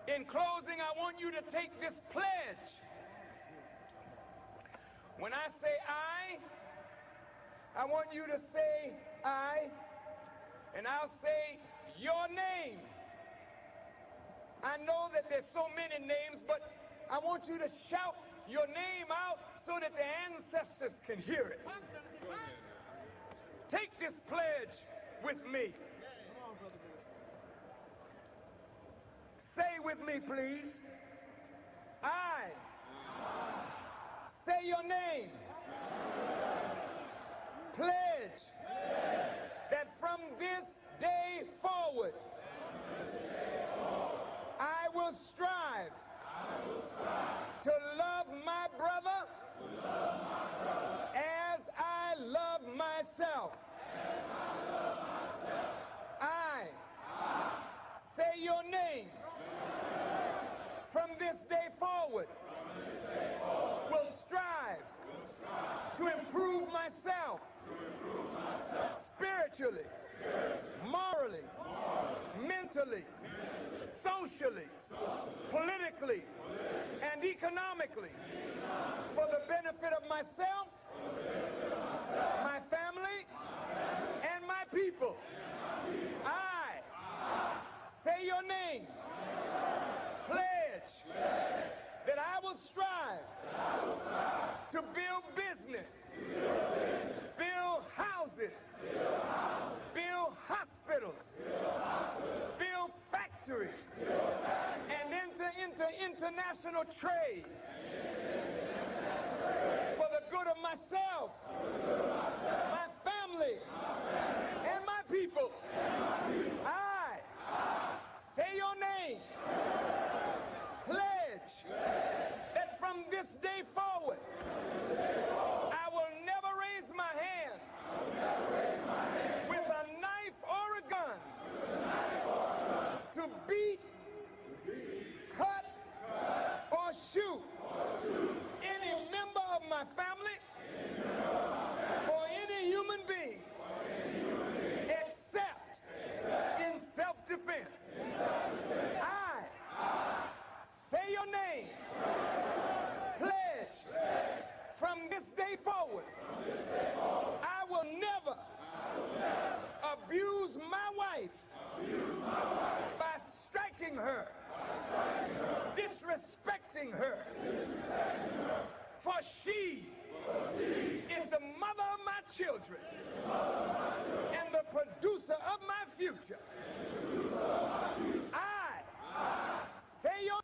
In closing, I want you to take this pledge. When I say I want you to say I, and I'll say your name. I know that there's so many names, but I want you to shout your name out so that the ancestors can hear it. Take this pledge with me. Say with me, please. I say your name. Pledge that from this day forward, I will strive to love my brother as I love myself. I say your name. From this day forward, will strive to improve myself spiritually, morally, mentally, socially, politically, and economically, for the benefit of myself, my family, and my people. I say your name. Pledge that I will strive to build business, build houses, build hospitals, build factories, and enter into international trade for the good of myself, my family, and my people. I say your name. Pledge that from this day forward, I will never raise my hand with a knife or a gun to beat, cut, or shoot any member of my family or any human being except in self-defense. I say your name. Pledge from this day forward, I will never abuse my wife by striking her, disrespecting her, for she is the mother of my children and the producer of my future. I say your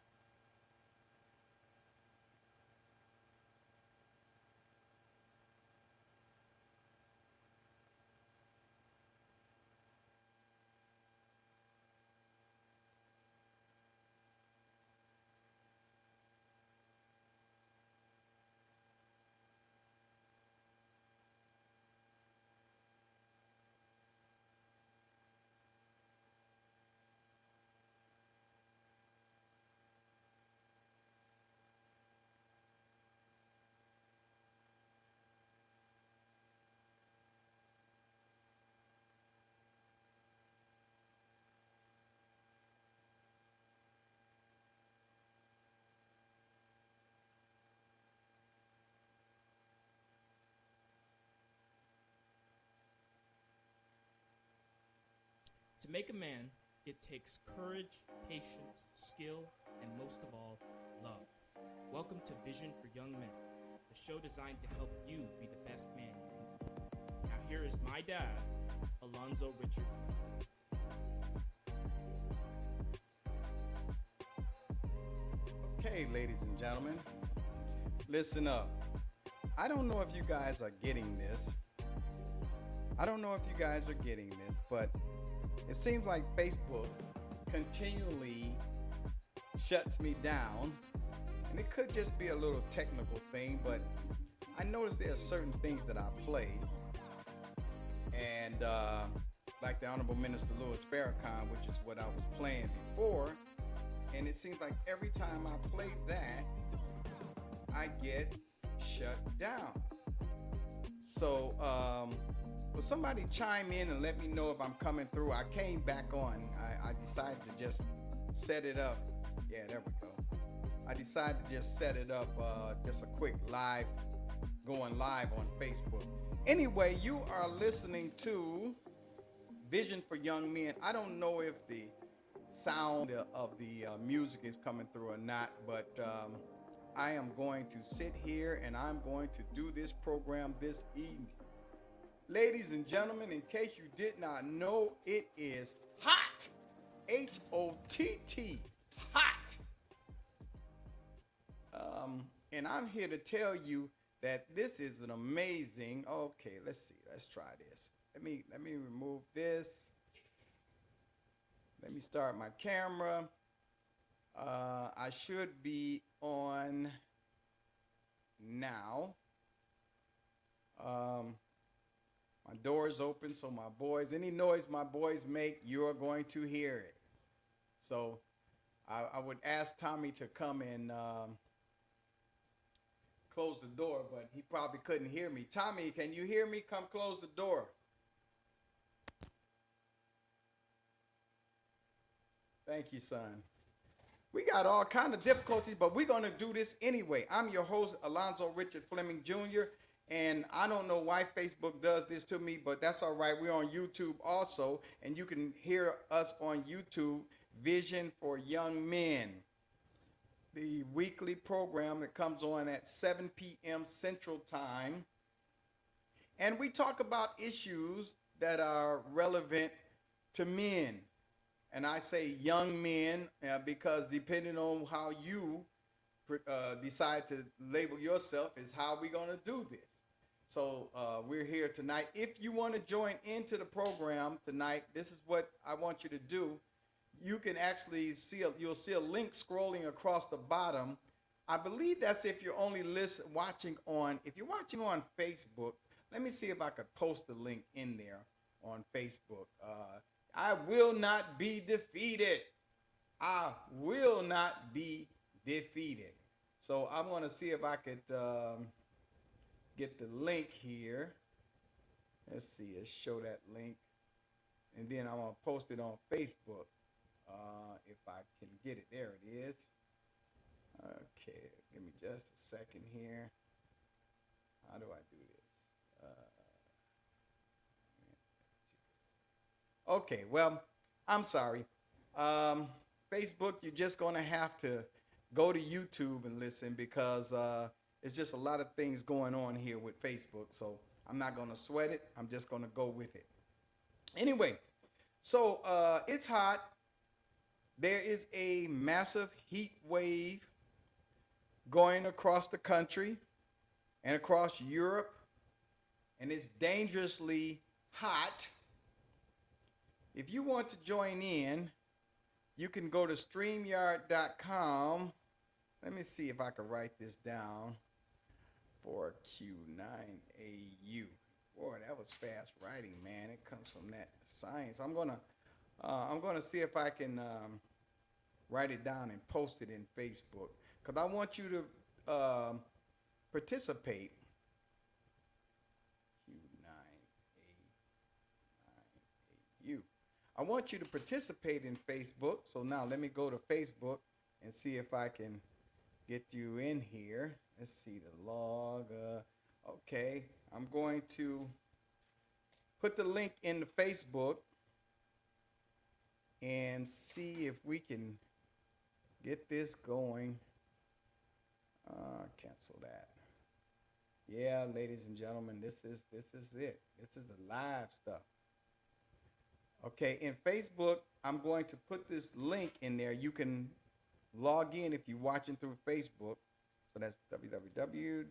To make a man, it takes courage, patience, skill, and most of all, love. Welcome to Vision for Young Men, the show designed to help you be the best man you can be. Now here is my dad, Alonzo Richard. Okay, ladies and gentlemen, listen up. I don't know if you guys are getting this. But it seems like Facebook continually shuts me down. And it could just be a little technical thing, but I noticed there are certain things that I play. And like the Honorable Minister Louis Farrakhan, which is what I was playing before. And it seems like every time I play that, I get shut down. So, will somebody chime in and let me know if I'm coming through? I came back on. I decided to just set it up Yeah, there we go. I decided to just set it up, just a quick live, going live on Facebook. Anyway, you are listening to Vision for Young Men. I don't know if the sound of the music is coming through or not, but I am going to sit here and I'm going to do this program this evening. Ladies and gentlemen, in case you did not know, it is hot. H-O-T-T, hot. And I'm here to tell you that this is an amazing, okay, let's see, let's try this. Let me remove this. Let me start my camera. I should be on now. My door is open, so my boys, any noise my boys make, you're going to hear it. So I would ask Tommy to come and close the door, but he probably couldn't hear me. Tommy, can you hear me? Come close the door. Thank you, son. We got all kind of difficulties, but we're going to do this anyway. I'm your host, Alonzo Richard Fleming Jr., and I don't know why Facebook does this to me, but that's all right. We're on YouTube also, and you can hear us on YouTube, Vision for Young Men, the weekly program that comes on at 7 p.m. Central Time. And we talk about issues that are relevant to men. And I say young men because depending on how you decide to label yourself is how we're going to do this. So we're here tonight. If you want to join into the program tonight, this is what I want you to do. You can actually you'll see a link scrolling across the bottom. I believe that's if you're only if you're watching on Facebook, let me see if I could post the link in there on Facebook. I will not be defeated. I will not be defeated. So I'm going to see if I could get the link here. Let's see, let's show that link. And then I'm going to post it on Facebook if I can get it. There it is. Okay, give me just a second here. How do I do this? Okay, well, I'm sorry. Facebook, you're just going to have to go to YouTube and listen because it's just a lot of things going on here with Facebook. So I'm not going to sweat it. I'm just going to go with it. Anyway, so it's hot. There is a massive heat wave going across the country and across Europe, and it's dangerously hot. If you want to join in, you can go to StreamYard.com. Let me see if I can write this down for Q9AU. Boy, that was fast writing, man. It comes from that science. I'm gonna see if I can write it down and post it in Facebook because I want you to participate. Q9AU. I want you to participate in Facebook. So now let me go to Facebook and see if I can get you in here. Let's see the log. Okay, I'm going to put the link in the Facebook and see if we can get this going. Cancel that. Yeah, ladies and gentlemen, this is it. This is the live stuff. Okay, in Facebook, I'm going to put this link in there. You can log in if you're watching through Facebook. So that's www.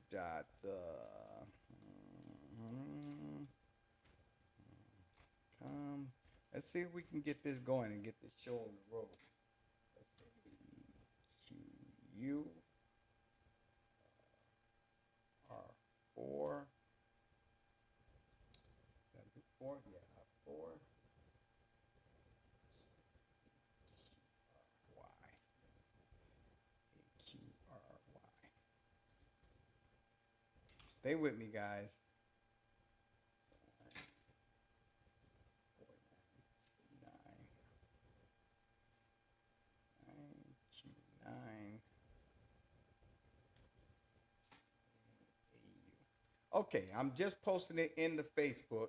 Let's see if we can get this going and get this show on the road. Let's see. QU R4. R4, yeah, R4. Stay with me, guys. Okay, I'm just posting it in the Facebook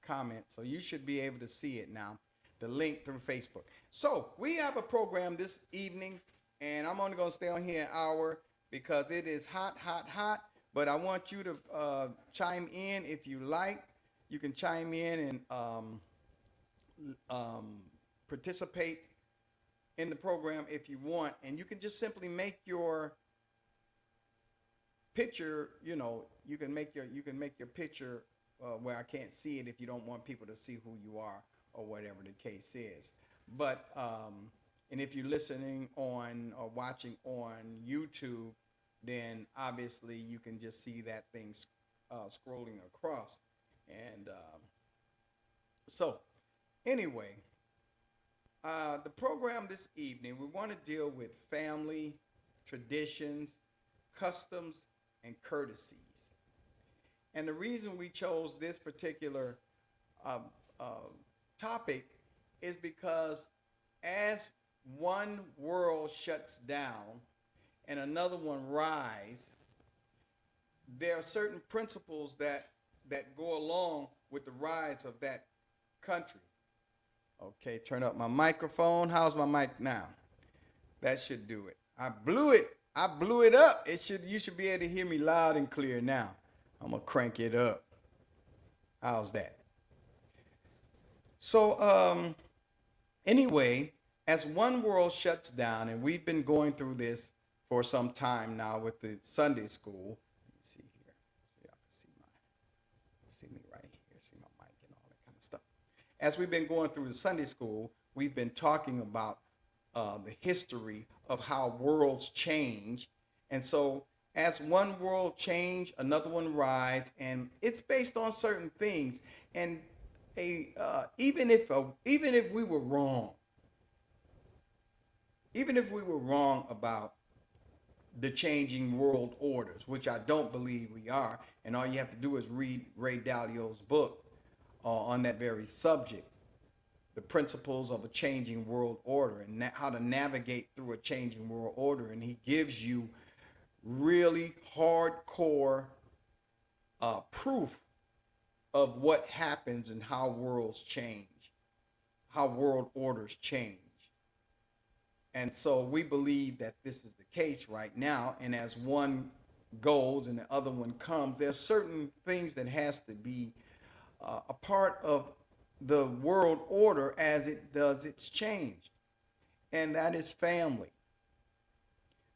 comment, so you should be able to see it now, the link through Facebook. So we have a program this evening, and I'm only going to stay on here an hour because it is hot, hot, hot. But I want you to chime in if you like. You can chime in and participate in the program if you want, and you can just simply make your picture. You can make your picture where I can't see it if you don't want people to see who you are or whatever the case is. But and if you're listening on or watching on YouTube, then obviously you can just see that thing scrolling across. And so anyway, the program this evening, we want to deal with family, traditions, customs, and courtesies. And the reason we chose this particular topic is because as one world shuts down and another one rise, there are certain principles that go along with the rise of that country. Okay, turn up my microphone. How's my mic now? That should do it. I blew it up. You should be able to hear me loud and clear now. I'm gonna crank it up. How's that? So anyway, as one world shuts down, and we've been going through this for some time now with the Sunday school. Let me see here. So y'all can see me right here. See my mic and all that kind of stuff. As we've been going through the Sunday school, we've been talking about the history of how worlds change. And so as one world change, another one rise, and it's based on certain things. And even if we were wrong, about the changing world orders, which I don't believe we are, and all you have to do is read Ray Dalio's book on that very subject, the principles of a changing world order and how to navigate through a changing world order. And he gives you really hardcore proof of what happens and how worlds change, how world orders change. And so we believe that this is the case right now. And as one goes and the other one comes, there's certain things that has to be a part of the world order as it does its change. And that is family.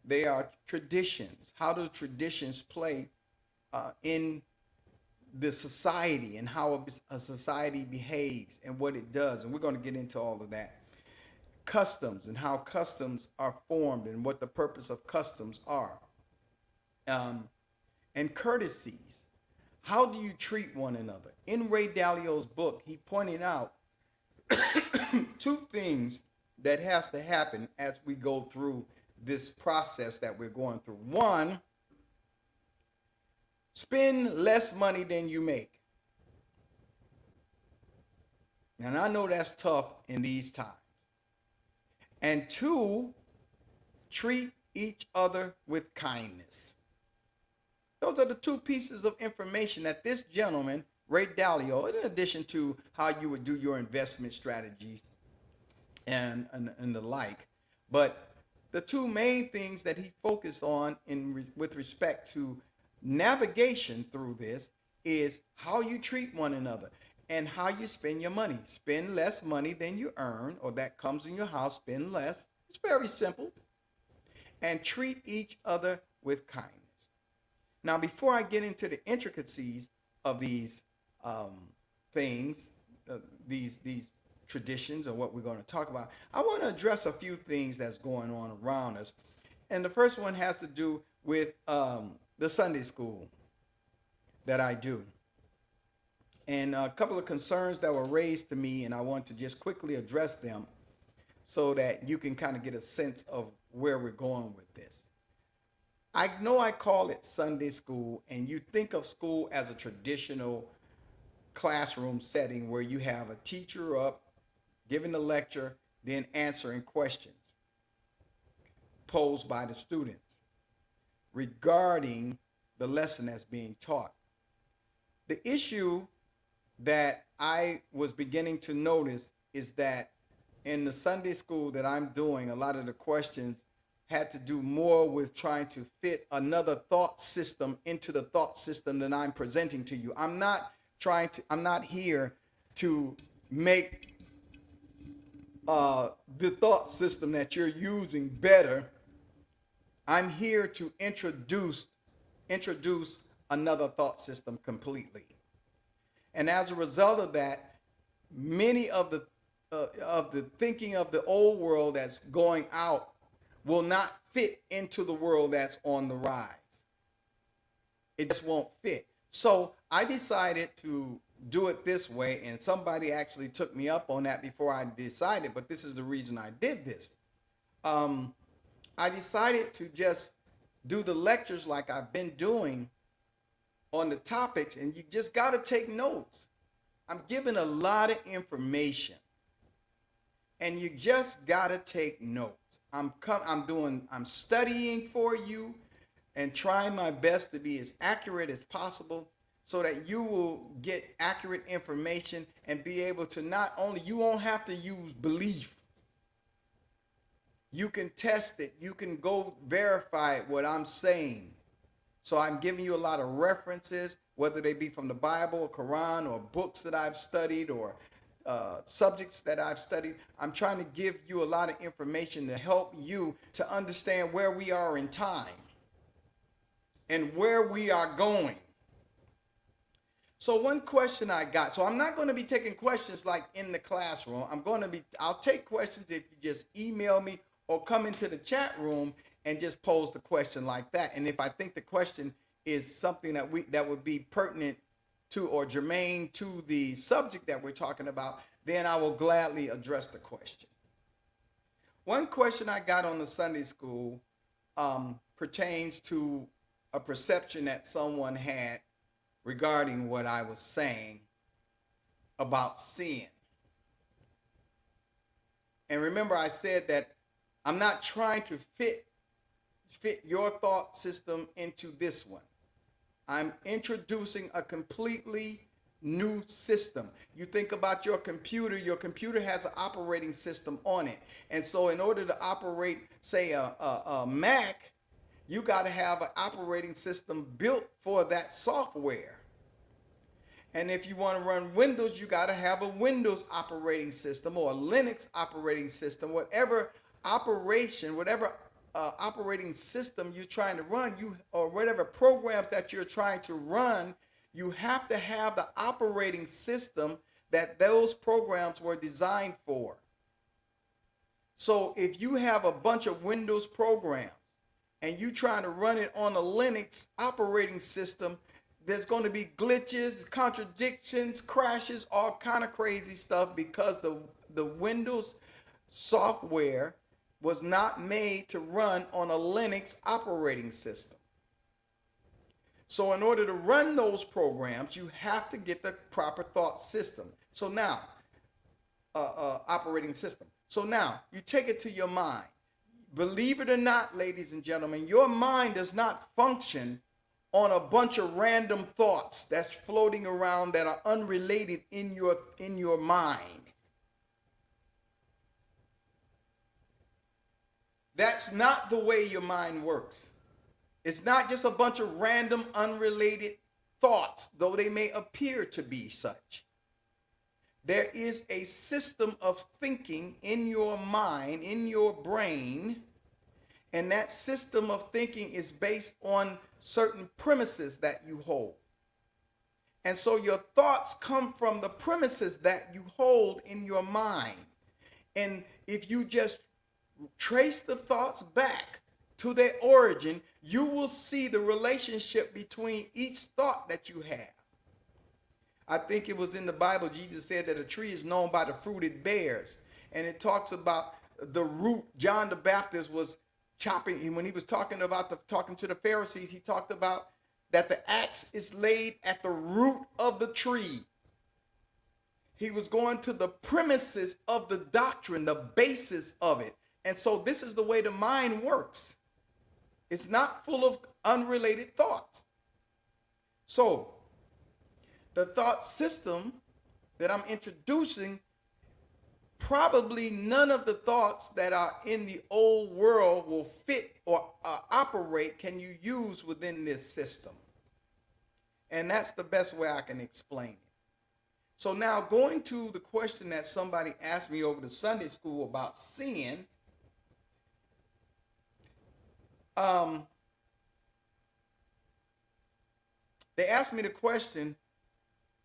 They are traditions. How do traditions play in the society and how a society behaves and what it does? And we're going to get into all of that. Customs and how customs are formed and what the purpose of customs are. And courtesies. How do you treat one another? In Ray Dalio's book, he pointed out two things that has to happen as we go through this process that we're going through. One, spend less money than you make. And I know that's tough in these times. And two, treat each other with kindness. Those are the two pieces of information that this gentleman, Ray Dalio, in addition to how you would do your investment strategies and the like, but the two main things that he focused on with respect to navigation through this is how you treat one another and how you spend your money. Spend less money than you earn, or that comes in your house, spend less. It's very simple. And treat each other with kindness. Now, before I get into the intricacies of these things, these traditions and what we're going to talk about, I want to address a few things that's going on around us. And the first one has to do with the Sunday school that I do. And a couple of concerns that were raised to me, and I want to just quickly address them so that you can kind of get a sense of where we're going with this. I know I call it Sunday school, and you think of school as a traditional classroom setting where you have a teacher up giving the lecture, then answering questions posed by the students regarding the lesson that's being taught. The issue that I was beginning to notice is that in the Sunday school that I'm doing, a lot of the questions had to do more with trying to fit another thought system into the thought system that I'm presenting to you. I'm not here to make the thought system that you're using better. I'm here to introduce another thought system completely. And as a result of that, many of the thinking of the old world that's going out will not fit into the world that's on the rise. It just won't fit. So I decided to do it this way, and somebody actually took me up on that before I decided, but this is the reason I did this. I decided to just do the lectures like I've been doing on the topics, and you just got to take notes. I'm giving a lot of information, and you just got to take notes. I'm studying for you and trying my best to be as accurate as possible so that you will get accurate information and be able to you won't have to use belief. You can test it. You can go verify what I'm saying. So I'm giving you a lot of references, whether they be from the Bible or Quran or books that I've studied or subjects that I've studied. I'm trying to give you a lot of information to help you to understand where we are in time and where we are going. So one question I got, so I'm not going to be taking questions like in the classroom. I'll take questions if you just email me or come into the chat room and just pose the question like that. And if I think the question is something that would be pertinent to or germane to the subject that we're talking about, then I will gladly address the question. One question I got on the Sunday school pertains to a perception that someone had regarding what I was saying about sin. And remember, I said that I'm not trying to fit your thought system into this one. I'm introducing a completely new system. You think about your computer has an operating system on it. And so in order to operate, say, a Mac, you got to have an operating system built for that software. And if you want to run Windows, you got to have a Windows operating system or a Linux operating system, whatever operating system you're trying to run, or whatever programs that you're trying to run, you have to have the operating system that those programs were designed for. So if you have a bunch of Windows programs and you trying to run it on a Linux operating system, there's going to be glitches, contradictions, crashes, all kind of crazy stuff because the Windows software was not made to run on a Linux operating system. So in order to run those programs, you have to get the proper thought system. So now, operating system. So now you take it to your mind. Believe it or not, ladies and gentlemen, your mind does not function on a bunch of random thoughts that's floating around that are unrelated in your mind. That's not the way your mind works. It's not just a bunch of random, unrelated thoughts, though they may appear to be such. There is a system of thinking in your mind, in your brain, and that system of thinking is based on certain premises that you hold. And so your thoughts come from the premises that you hold in your mind. And if you just trace the thoughts back to their origin, you will see the relationship between each thought that you have. I think it was in the Bible, Jesus said that a tree is known by the fruit it bears. And it talks about the root. John the Baptist was chopping, when he was talking to the Pharisees, he talked about that the axe is laid at the root of the tree. He was going to the premises of the doctrine, the basis of it. And so this is the way the mind works. It's not full of unrelated thoughts. So the thought system that I'm introducing, probably none of the thoughts that are in the old world will fit or operate, can you use within this system. And that's the best way I can explain it. So now going to the question that somebody asked me over the Sunday school about sin, they asked me the question,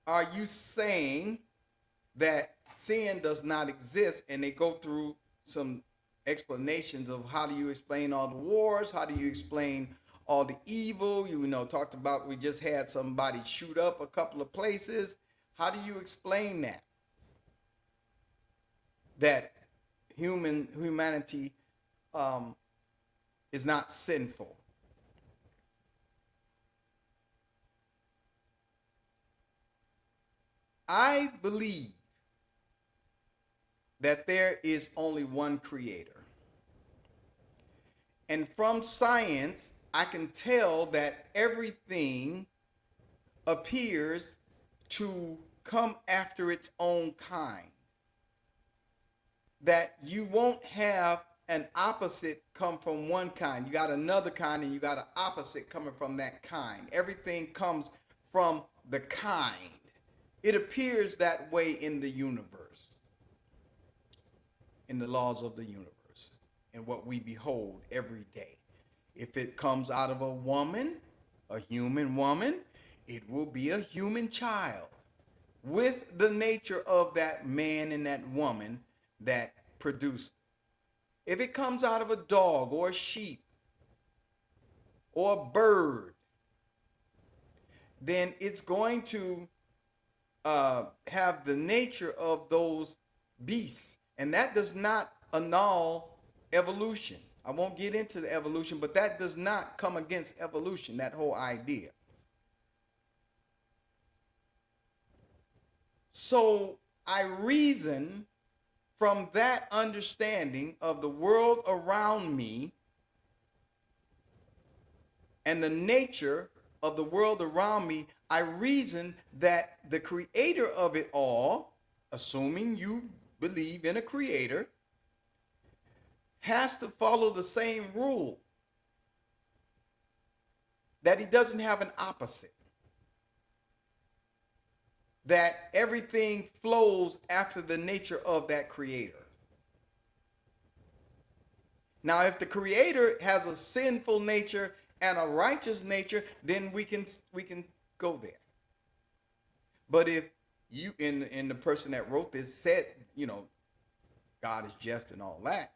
are you saying that sin does not exist? And they go through some explanations of how do you explain all the wars, how do you explain all the evil, talked about, we just had somebody shoot up a couple of places. How do you explain that humanity is not sinful? I believe that there is only one creator. And from science, I can tell that everything appears to come after its own kind. That you won't have an opposite come from one kind. You got another kind and you got an opposite coming from that kind. Everything comes from the kind. It appears that way in the universe, in the laws of the universe, and what we behold every day. If it comes out of a woman, a human woman, it will be a human child with the nature of that man and that woman that produced it. If it comes out of a dog or a sheep or a bird, then it's going to have the nature of those beasts. And that does not annul evolution. I won't get into the evolution, but that does not come against evolution, that whole idea. So I reason from that understanding of the world around me and the nature of the world around me, I reason that the creator of it all, assuming you believe in a creator, has to follow the same rule, that he doesn't have an opposite, that everything flows after the nature of that creator. Now, if the creator has a sinful nature and a righteous nature, then we can go there. But if you in the person that wrote this said, God is just and all that,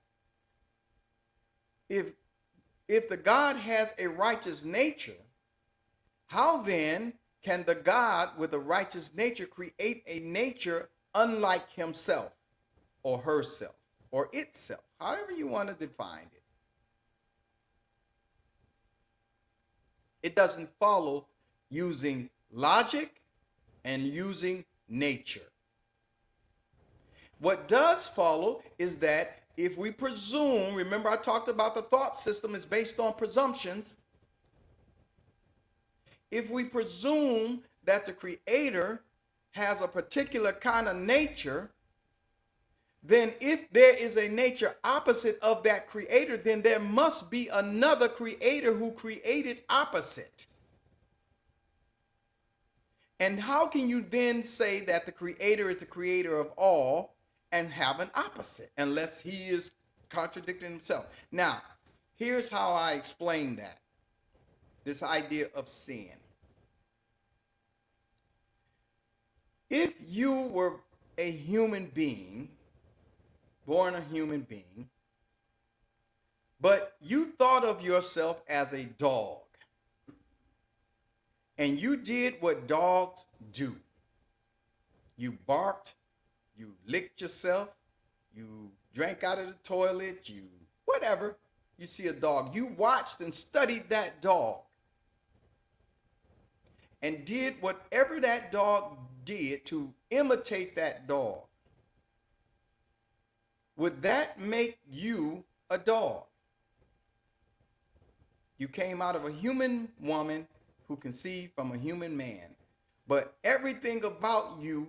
if the God has a righteous nature, how then can the God with a righteous nature create a nature unlike himself or herself or itself, however you want to define it? It doesn't follow using logic and using nature. What does follow is that if we presume, remember I talked about the thought system is based on presumptions. If we presume that the creator has a particular kind of nature, then if there is a nature opposite of that creator, then there must be another creator who created opposite. And how can you then say that the creator is the creator of all and have an opposite unless he is contradicting himself? Now, here's how I explain that, this idea of sin. If you were a human being, born a human being, but you thought of yourself as a dog, and you did what dogs do. You barked, you licked yourself, you drank out of the toilet, you whatever. You see a dog. You watched and studied that dog and did whatever that dog did to imitate that dog. Would that make you a dog? You came out of a human woman who conceived from a human man. But everything about you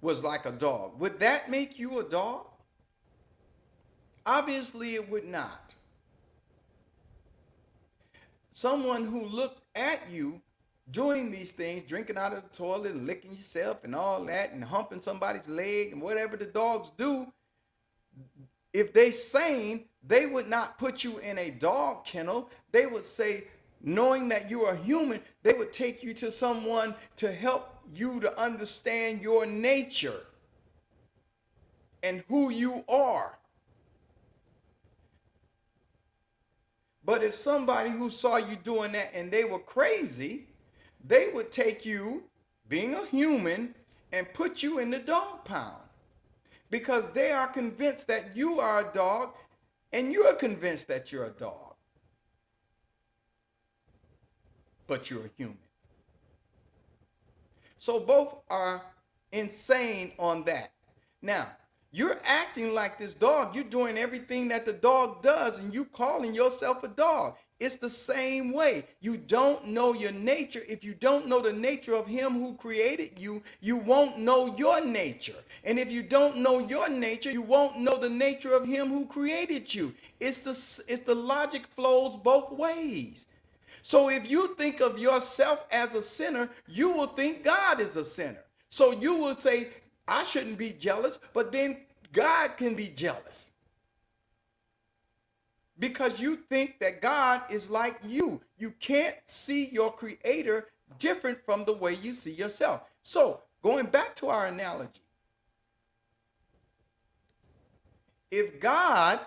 was like a dog. Would that make you a dog? Obviously, it would not. Someone who looked at you doing these things, drinking out of the toilet and licking yourself and all that and humping somebody's leg and whatever the dogs do, if they sane, they would not put you in a dog kennel. They would say, knowing that you are human, they would take you to someone to help you to understand your nature and who you are. But if somebody who saw you doing that and they were crazy, they would take you, being a human, and put you in the dog pound. Because they are convinced that you are a dog and you're convinced that you're a dog. But you're a human. So both are insane on that. Now, you're acting like this dog. You're doing everything that the dog does and you calling yourself a dog. It's the same way. You don't know your nature. If you don't know the nature of him who created you, you won't know your nature. And if you don't know your nature, you won't know the nature of him who created you. It's the logic flows both ways. So if you think of yourself as a sinner, you will think God is a sinner. So you will say, I shouldn't be jealous, but then God can be jealous. Because you think that God is like you. You can't see your creator different from the way you see yourself. So going back to our analogy, if God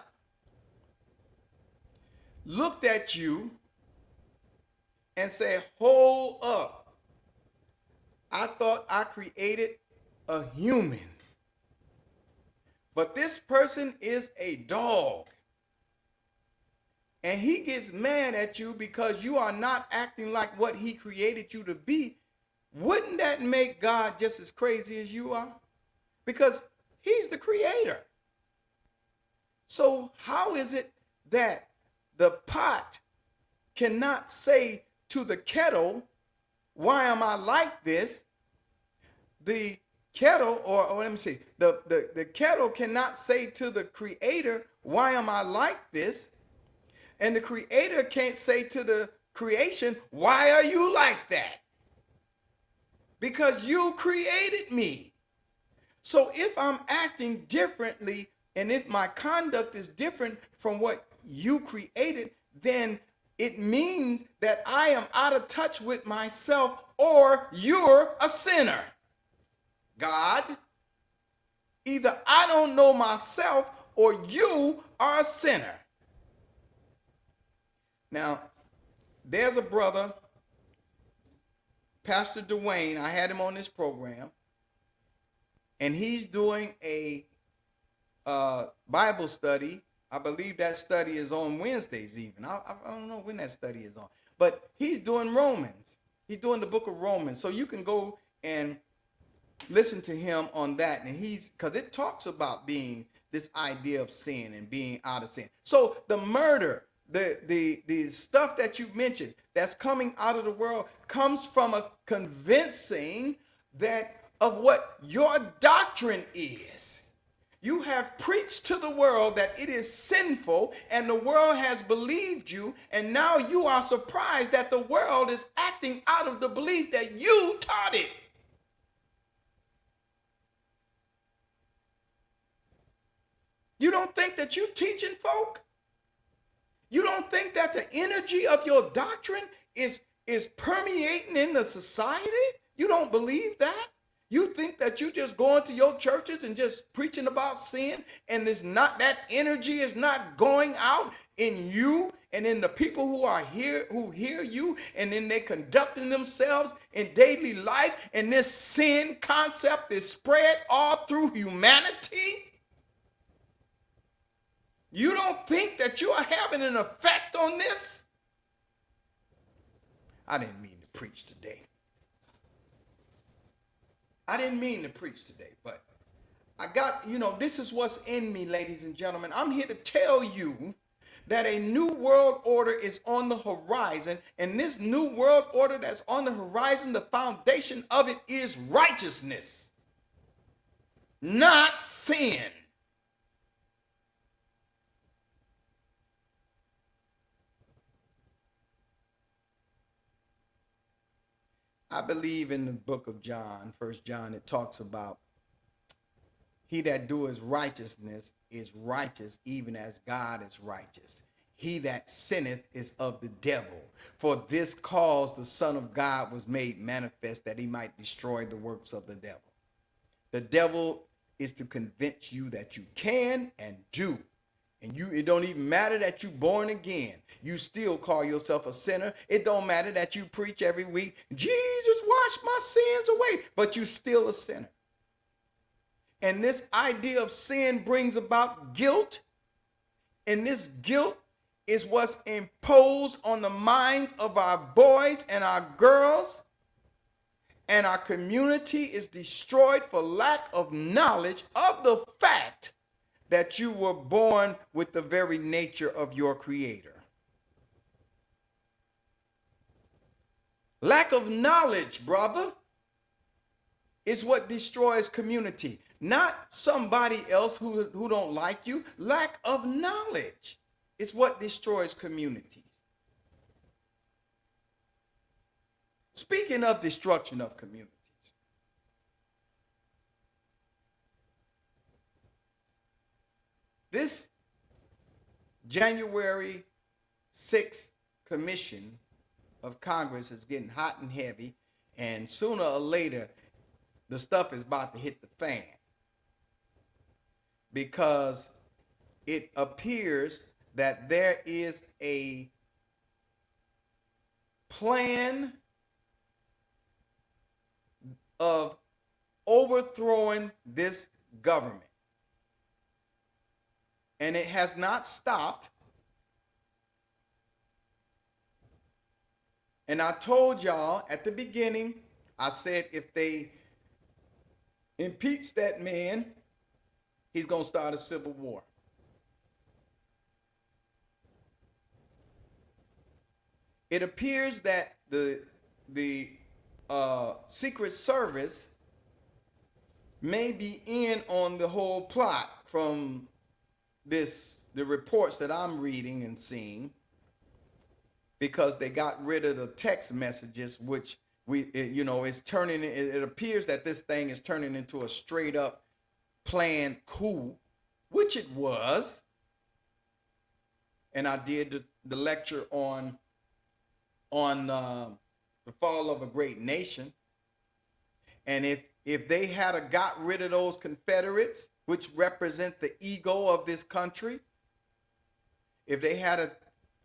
looked at you and said, hold up, I thought I created a human, but this person is a dog. And he gets mad at you because you are not acting like what he created you to be. Wouldn't that make God just as crazy as you are? Because he's the creator. So how is it that the pot cannot say to the kettle, why am I like this? The kettle, or let me see, the kettle cannot say to the creator, why am I like this? And the creator can't say to the creation, why are you like that? Because you created me. So if I'm acting differently and if my conduct is different from what you created, then it means that I am out of touch with myself, or you're a sinner. God, either I don't know myself or you are a sinner. Now, there's a brother, Pastor Dwayne. I had him on this program, and he's doing a Bible study. I believe that study is on Wednesdays even. I don't know when that study is on, but he's doing Romans. He's doing the book of Romans. So you can go and listen to him on that. And because it talks about being this idea of sin and being out of sin. So the murder, the stuff that you mentioned that's coming out of the world comes from a convincing that of what your doctrine is. You have preached to the world that it is sinful, and the world has believed you, and now you are surprised that the world is acting out of the belief that you taught it. You don't think that you're teaching folk? You don't think that the energy of your doctrine is permeating in the society? You don't believe that? You think that you just going to your churches and just preaching about sin, and it's not, that energy is not going out in you and in the people who are here, who hear you, and then they conducting themselves in daily life, and this sin concept is spread all through humanity? You don't think that you are having an effect on this? I didn't mean to preach today. But I got, this is what's in me, ladies and gentlemen. I'm here to tell you that a new world order is on the horizon. And this new world order that's on the horizon, the foundation of it is righteousness, not sin. I believe in the book of John, 1 John, it talks about he that doeth righteousness is righteous, even as God is righteous. He that sinneth is of the devil. For this cause the Son of God was made manifest, that he might destroy the works of the devil. The devil is to convince you that you can and do. And it don't even matter that you born again. You still call yourself a sinner. It don't matter that you preach every week, Jesus washed my sins away, but you still a sinner. And this idea of sin brings about guilt. And this guilt is what's imposed on the minds of our boys and our girls. And our community is destroyed for lack of knowledge of the fact that you were born with the very nature of your Creator. Lack of knowledge, brother, is what destroys community. Not somebody else who don't like you. Lack of knowledge is what destroys communities. Speaking of destruction of communities, this January 6th commission of Congress is getting hot and heavy, and sooner or later, the stuff is about to hit the fan, because it appears that there is a plan of overthrowing this government. And it has not stopped. And I told y'all at the beginning, I said if they impeach that man, he's going to start a civil war. It appears that the Secret Service may be in on the whole plot from the reports that I'm reading and seeing, because they got rid of the text messages, which it appears that this thing is turning into a straight up planned coup, which it was. And I did the lecture on the fall of a great nation. And if they had got rid of those Confederates, which represent the ego of this country, if they had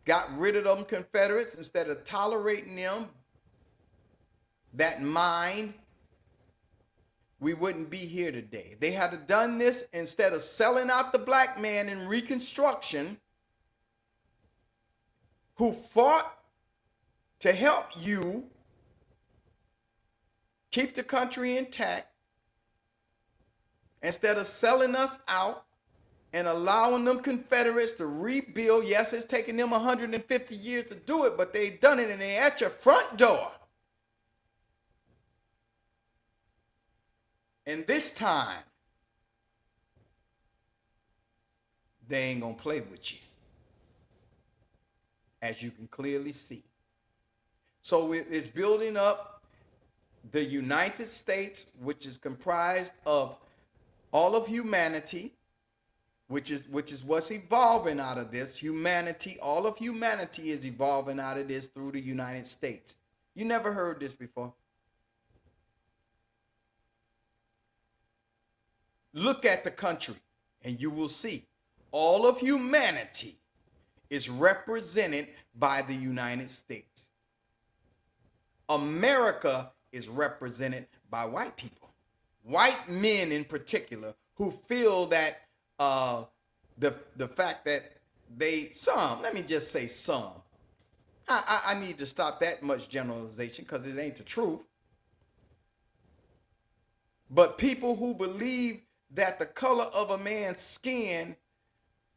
got rid of them Confederates instead of tolerating them, that mind, we wouldn't be here today. They had done this instead of selling out the black man in Reconstruction, who fought to help you keep the country intact. Instead of selling us out and allowing them Confederates to rebuild. Yes, it's taken them 150 years to do it, but they've done it, and they're at your front door. And this time, they ain't gonna play with you, as you can clearly see. So it's building up the United States, which is comprised of all of humanity, which is what's evolving out of this. Humanity, all of humanity is evolving out of this through the United States. You never heard this before? Look at the country and you will see all of humanity is represented by the United States. America is represented by white people, white men in particular, who feel that the fact that let me just say some. I need to stop that much generalization because it ain't the truth. But people who believe that the color of a man's skin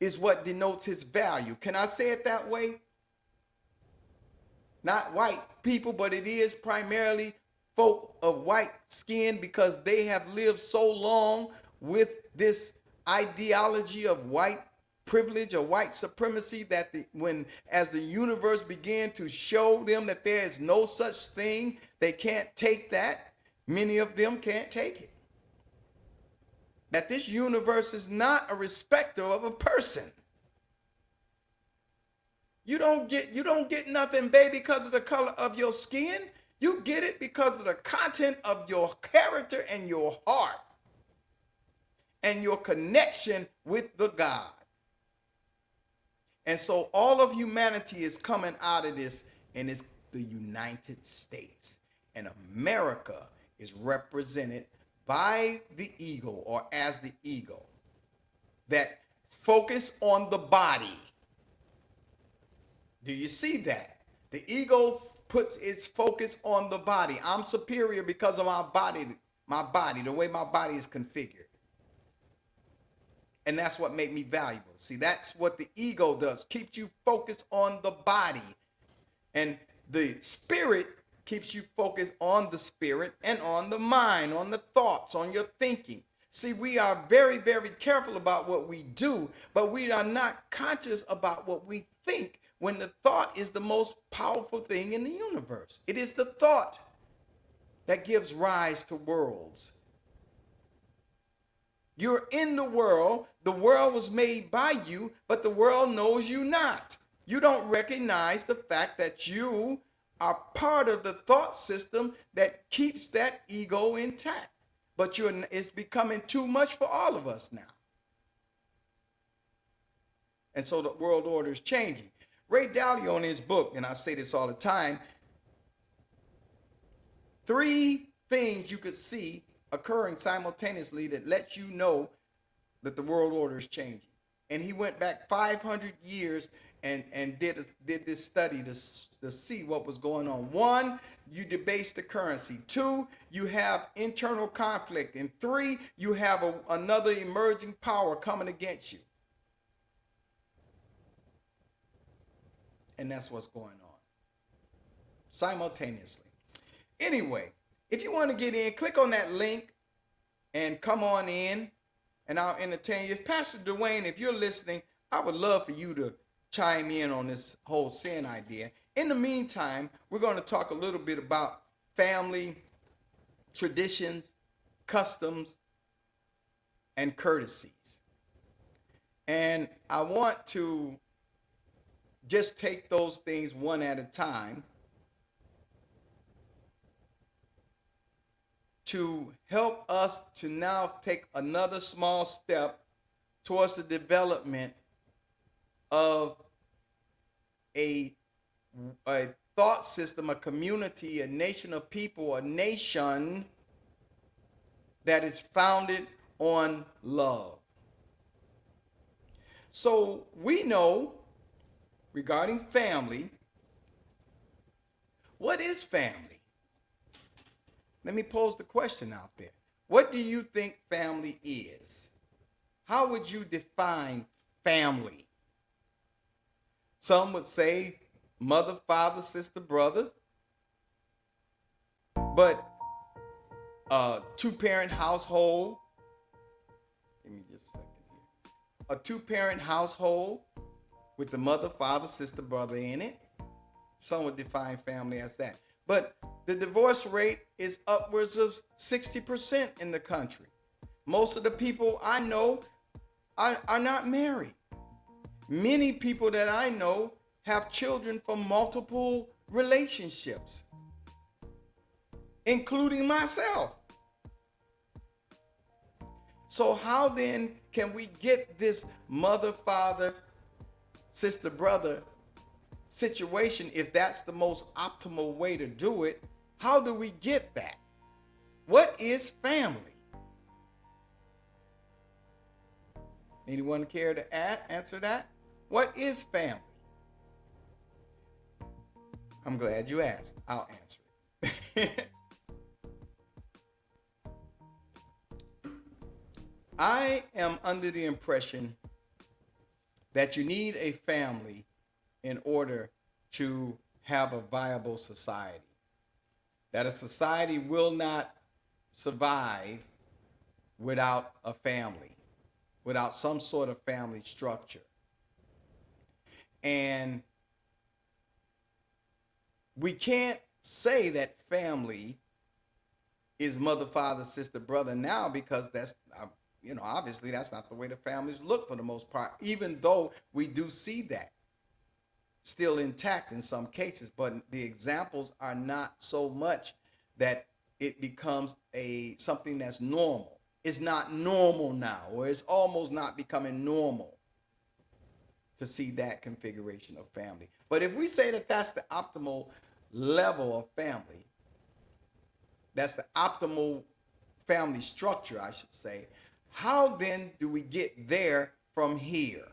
is what denotes his value. Can I say it that way? Not white people, but it is primarily folk of white skin because they have lived so long with this ideology of white privilege or white supremacy that as the universe began to show them that there is no such thing, they can't take that. Many of them can't take it. That this universe is not a respecter of a person. You don't get nothing, baby, because of the color of your skin. You get it because of the content of your character and your heart and your connection with the God. And so all of humanity is coming out of this, and it's the United States. And America is represented by the eagle, or as the eagle, that focus on the body. Do you see that? The ego puts its focus on the body. I'm superior because of my body, the way my body is configured. And that's what made me valuable. See, that's what the ego does. Keeps you focused on the body. And the spirit keeps you focused on the spirit and on the mind, on the thoughts, on your thinking. See, we are very, very careful about what we do, but we are not conscious about what we think when the thought is the most powerful thing in the universe. It is the thought that gives rise to worlds. You're in the world was made by you, but the world knows you not. You don't recognize the fact that you are part of the thought system that keeps that ego intact. But it's becoming too much for all of us now. And so the world order is changing. Ray Dalio in his book, and I say this all the time, 3 things you could see occurring simultaneously that lets you know that the world order is changing. And he went back 500 years and did this study to see what was going on. 1, you debase the currency. 2, you have internal conflict. And 3, you have another emerging power coming against you. And that's what's going on simultaneously. Anyway, if you want to get in, click on that link and come on in, and I'll entertain you. Pastor Dwayne, if you're listening, I would love for you to chime in on this whole sin idea. In the meantime, we're going to talk a little bit about family, traditions, customs, and courtesies. And I want to just take those things one at a time to help us to now take another small step towards the development of a thought system, a community, a nation of people, a nation that is founded on love. So we know regarding family, what is family? Let me pose the question out there. What do you think family is? How would you define family? Some would say mother, father, sister, brother. But two-parent household. Give me just a second here. A two-parent household with the mother, father, sister, brother in it. Some would define family as that. But the divorce rate is upwards of 60% in the country. Most of the people I know are not married. Many people that I know have children from multiple relationships, including myself. So how then can we get this mother, father, sister, brother situation if that's the most optimal way to do it? How do we get that? What is family? Anyone care to answer that? What is family? I'm glad you asked. I'll answer it. I am under the impression that you need a family in order to have a viable society. That a society will not survive without a family, without some sort of family structure. And we can't say that family is mother, father, sister, brother now, because that's, obviously that's not the way the families look for the most part, even though we do see that still intact in some cases. But the examples are not so much that it becomes something that's normal. It's not normal now, or it's almost not becoming normal to see that configuration of family. But if we say that that's the optimal level of family, that's the optimal family structure, I should say, how then do we get there from here?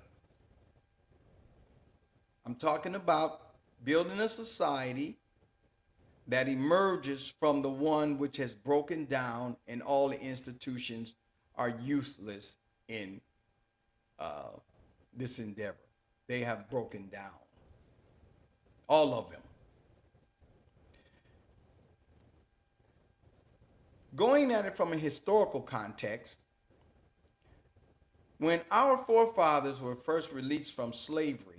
I'm talking about building a society that emerges from the one which has broken down, and all the institutions are useless in this endeavor. They have broken down. All of them. Going at it from a historical context, when our forefathers were first released from slavery,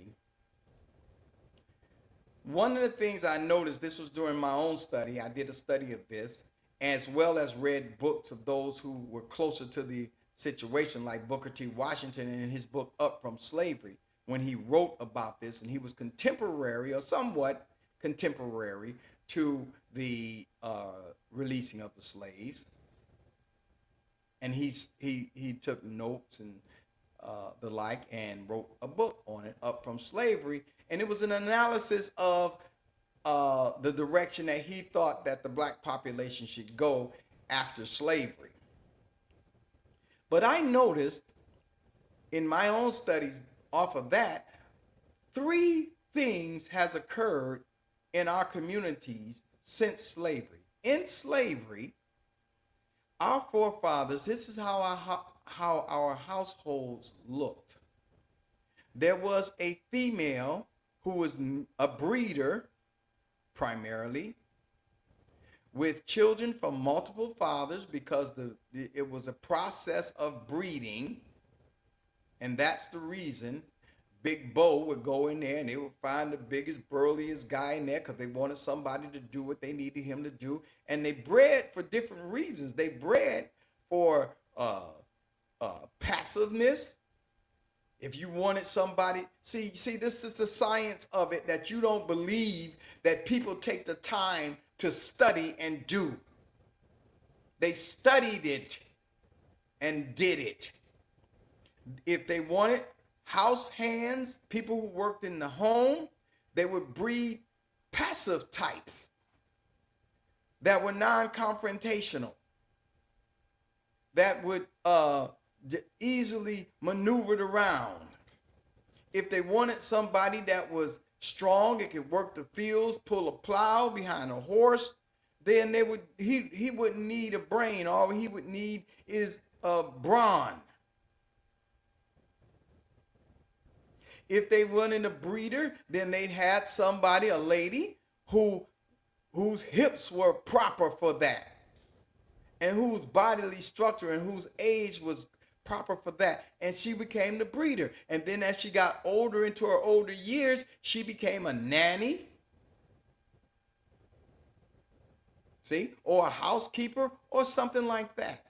one of the things I noticed, this was during my own study, I did a study of this, as well as read books of those who were closer to the situation, like Booker T. Washington in his book Up From Slavery, when he wrote about this, and he was contemporary, or somewhat contemporary, to the releasing of the slaves. And he took notes and the like, and wrote a book on it, Up From Slavery. And it was an analysis of the direction that he thought that the black population should go after slavery. But I noticed in my own studies off of that, 3 things has occurred in our communities since slavery. In slavery, our forefathers, this is how our households looked. There was a female who was a breeder, primarily, with children from multiple fathers, because it was a process of breeding. And that's the reason Big Bo would go in there and they would find the biggest, burliest guy in there, because they wanted somebody to do what they needed him to do. And they bred for different reasons. They bred for passiveness. If you wanted somebody, see, this is the science of it, that you don't believe that people take the time to study and do. They studied it and did it. If they wanted house hands, people who worked in the home, they would breed passive types that were non-confrontational, that would easily maneuvered around. If they wanted somebody that was strong, it could work the fields, pull a plow behind a horse, then he wouldn't need a brain. All he would need is a brawn. If they wanted a breeder, then they had somebody, a lady, whose hips were proper for that, and whose bodily structure and whose age was proper for that. And she became the breeder. And then as she got older, into her older years, she became a nanny, see, or a housekeeper or something like that.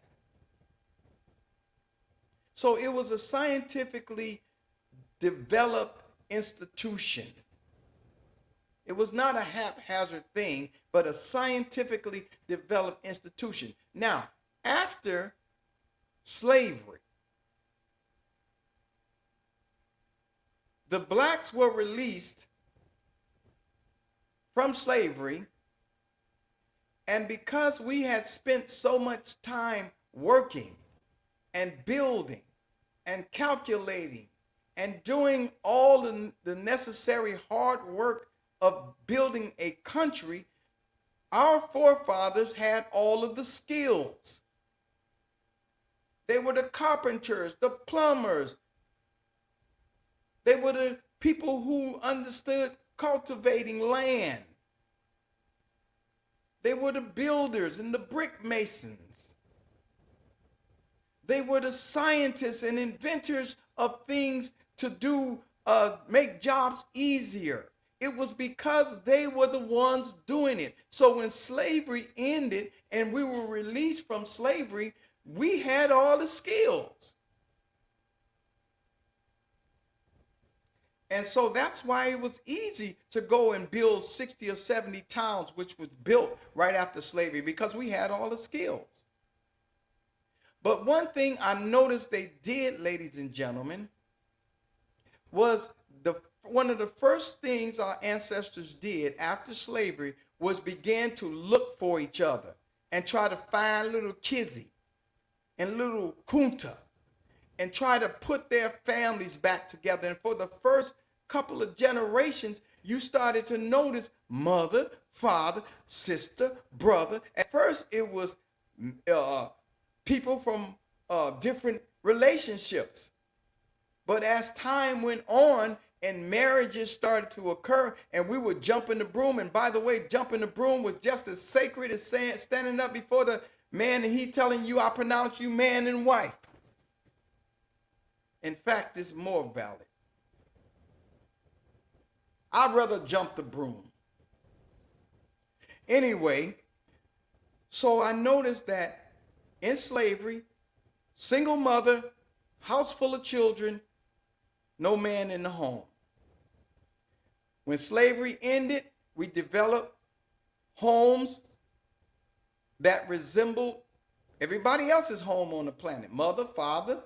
So it was a scientifically developed institution. It was not a haphazard thing, but a scientifically developed institution. Now, after slavery, the blacks were released from slavery, and because we had spent so much time working and building and calculating and doing all the necessary hard work of building a country, our forefathers had all of the skills. They were the carpenters, the plumbers, They were the people who understood cultivating land. They were the builders and the brick masons. They were the scientists and inventors of things to do, make jobs easier. It was because they were the ones doing it. So when slavery ended and we were released from slavery, we had all the skills. And so that's why it was easy to go and build 60 or 70 towns, which was built right after slavery, because we had all the skills. But one thing I noticed they did, ladies and gentlemen, was one of the first things our ancestors did after slavery was begin to look for each other and try to find little Kizzy and little Kunta and try to put their families back together. And for the first couple of generations, you started to notice mother, father, sister, brother. At first, it was people from different relationships. But as time went on and marriages started to occur and we would jump in the broom, and by the way, jumping the broom was just as sacred as standing up before the man and he telling you, I pronounce you man and wife. In fact, it's more valid. I'd rather jump the broom. Anyway, so I noticed that in slavery, single mother, house full of children, no man in the home. When slavery ended, we developed homes that resembled everybody else's home on the planet. Mother, father,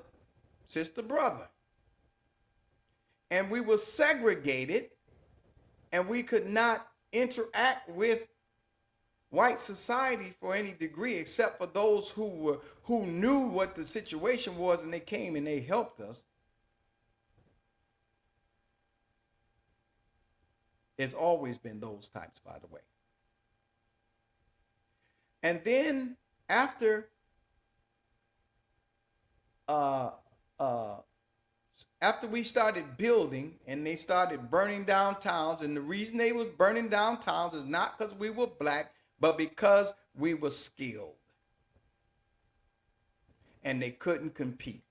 sister, brother. And we were segregated, and we could not interact with white society for any degree, except for those who knew what the situation was, and they came and they helped us. It's always been those types, by the way. And then after we started building and they started burning down towns, and the reason they was burning down towns is not because we were black, but because we were skilled. And they couldn't compete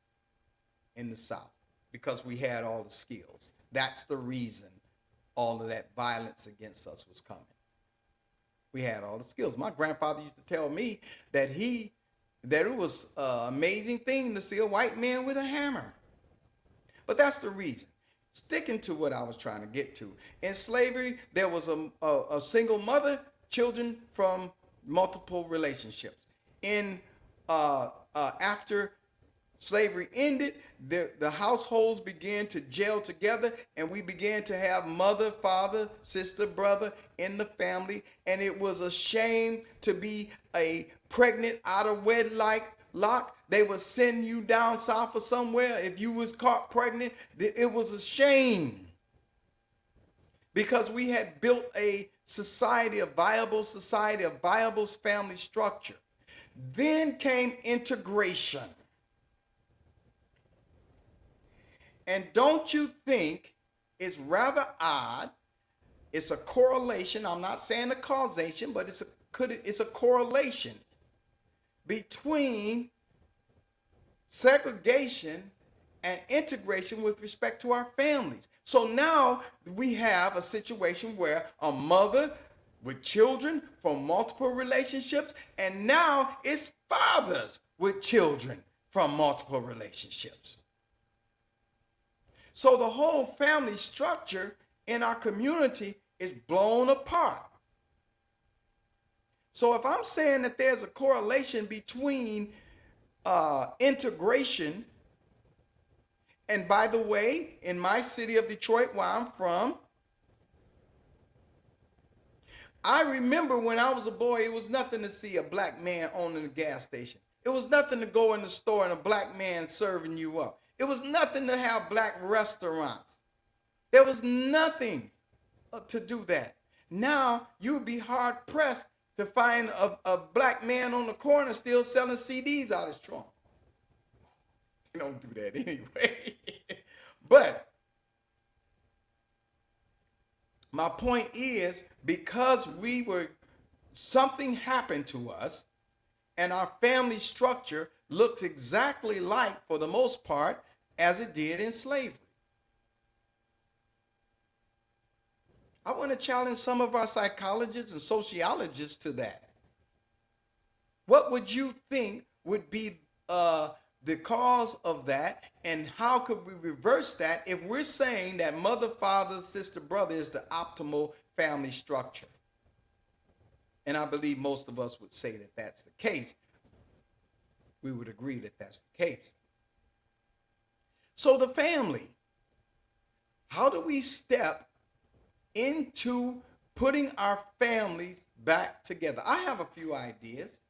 in the South because we had all the skills. That's the reason all of that violence against us was coming. We had all the skills. My grandfather used to tell me that it was an amazing thing to see a white man with a hammer. But that's the reason. Sticking to what I was trying to get to. In slavery, there was a single mother, children from multiple relationships. After slavery ended, the households began to gel together, and we began to have mother, father, sister, brother in the family. And it was a shame to be a pregnant out of wedlock. They would send you down south or somewhere. If you was caught pregnant, it was a shame. Because we had built a society, a viable family structure. Then came integration. And don't you think it's rather odd? It's a correlation. I'm not saying a causation, but it's a correlation between segregation and integration with respect to our families. So now we have a situation where a mother with children from multiple relationships, and now it's fathers with children from multiple relationships. So the whole family structure in our community is blown apart. So if I'm saying that there's a correlation between integration, and by the way, in my city of Detroit, where I'm from, I remember when I was a boy, it was nothing to see a black man owning a gas station. It was nothing to go in the store and a black man serving you up. It was nothing to have black restaurants. There was nothing to do that. Now you would be hard pressed to find a black man on the corner still selling CDs out his trunk. They don't do that anyway. But My point is, because something happened to us and our family structure looks exactly like, for the most part, as it did in slavery. I want to challenge some of our psychologists and sociologists to that. What would you think would be the cause of that, and how could we reverse that if we're saying that mother, father, sister, brother is the optimal family structure? And I believe most of us would say that that's the case. We would agree that that's the case. So the family, how do we step into putting our families back together? I have a few ideas.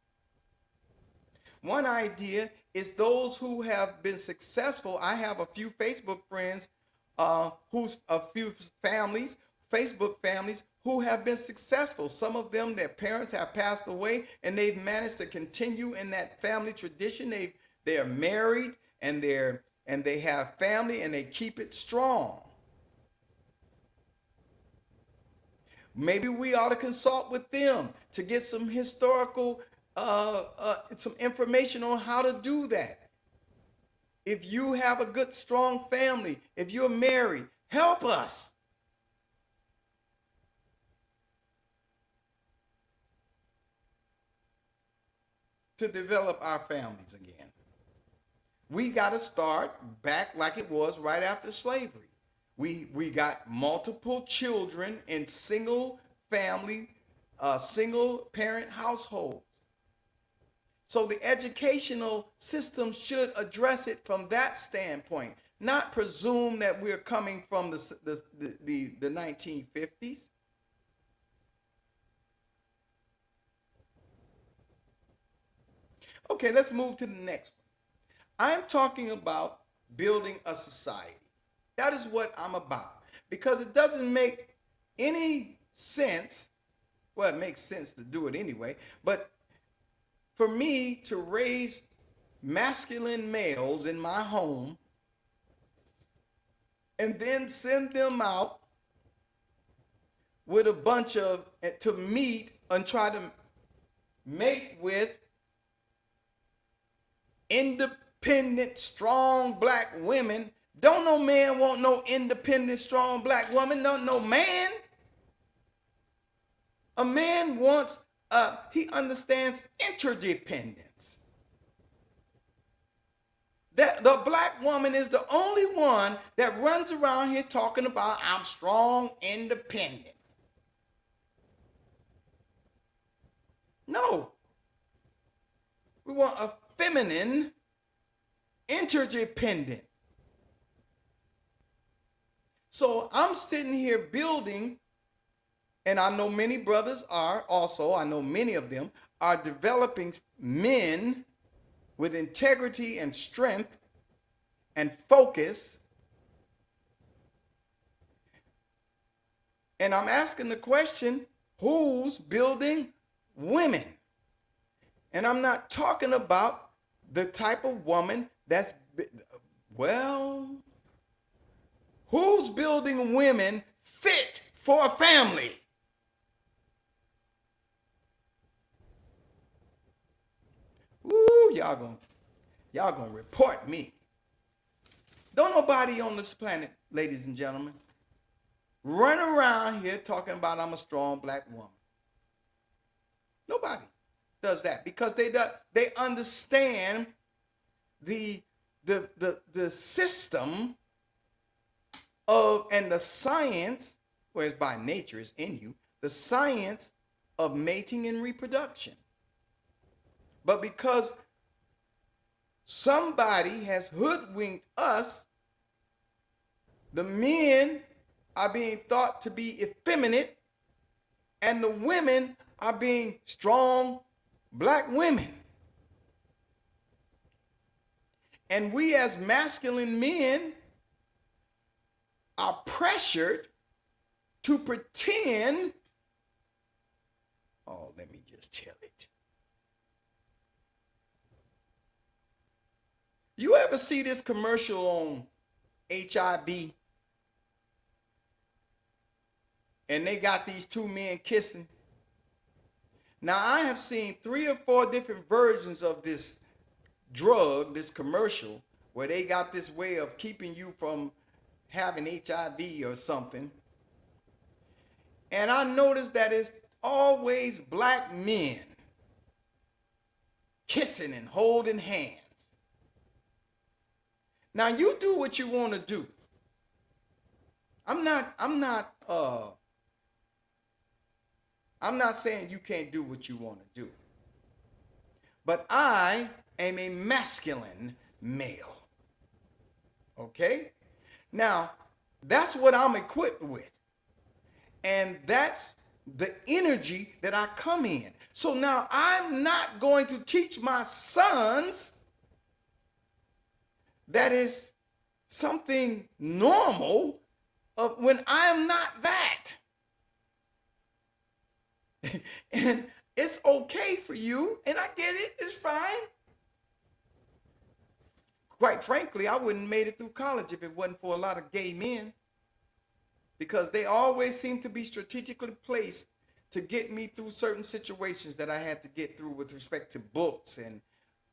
One idea is those who have been successful. I have a few Facebook friends, Facebook families who have been successful. Some of them, their parents have passed away, and they've managed to continue in that family tradition. They are married, and they have family, and they keep it strong. Maybe we ought to consult with them to get some historical, some information on how to do that. If you have a good, strong family, if you're married, help us. To develop our families again. We got to start back like it was right after slavery. We got multiple children in single family, single parent households. So the educational system should address it from that standpoint, not presume that we're coming from the 1950s. Okay, let's move to the next one. I'm talking about building a society. That is what I'm about, because it doesn't make any sense. Well, it makes sense to do it anyway, but for me to raise masculine males in my home and then send them out with a bunch of, to meet and try to mate with independent, strong black women. Don't no man want no independent, strong black woman. No man. A man wants, he understands interdependence. That the black woman is the only one that runs around here talking about, I'm strong, independent. No. We want a feminine, interdependent. So I'm sitting here building, and I know many brothers are also, I know many of them are developing men with integrity and strength and focus. And I'm asking the question, who's building women? And I'm not talking about the type of woman that's, well, who's building women fit for a family? Ooh, y'all gonna report me. Don't nobody on this planet, ladies and gentlemen, run around here talking about I'm a strong black woman. Nobody does that, because they understand the system of, and the science, whereas by nature is in you, the science of mating and reproduction. But because somebody has hoodwinked us, the men are being thought to be effeminate, and the women are being strong black women. And we as masculine men are pressured to pretend, oh, let me just tell it. You ever see this commercial on HIB? and they got these two men kissing. Now, I have seen 3 or 4 different versions of this drug, this commercial, where they got this way of keeping you from having HIV or something. And I noticed that it's always black men kissing and holding hands. Now, you do what you want to do. I'm not saying you can't do what you want to do. But I am a masculine male. Okay? Now, that's what I'm equipped with. And that's the energy that I come in. So now I'm not going to teach my sons that is something normal when I'm not that. And it's okay for you, and I get it, it's fine. Quite frankly, I wouldn't have made it through college if it wasn't for a lot of gay men, because they always seem to be strategically placed to get me through certain situations that I had to get through with respect to books and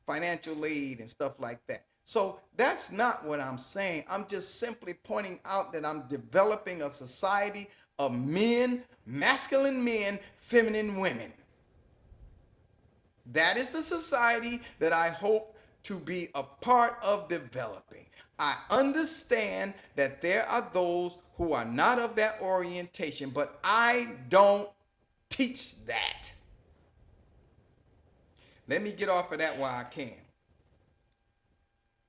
financial aid and stuff like that. So that's not what I'm saying. I'm just simply pointing out that I'm developing a society of men, masculine men, feminine women. That is the society that I hope to be a part of developing. I understand that there are those who are not of that orientation, but I don't teach that. Let me get off of that while I can.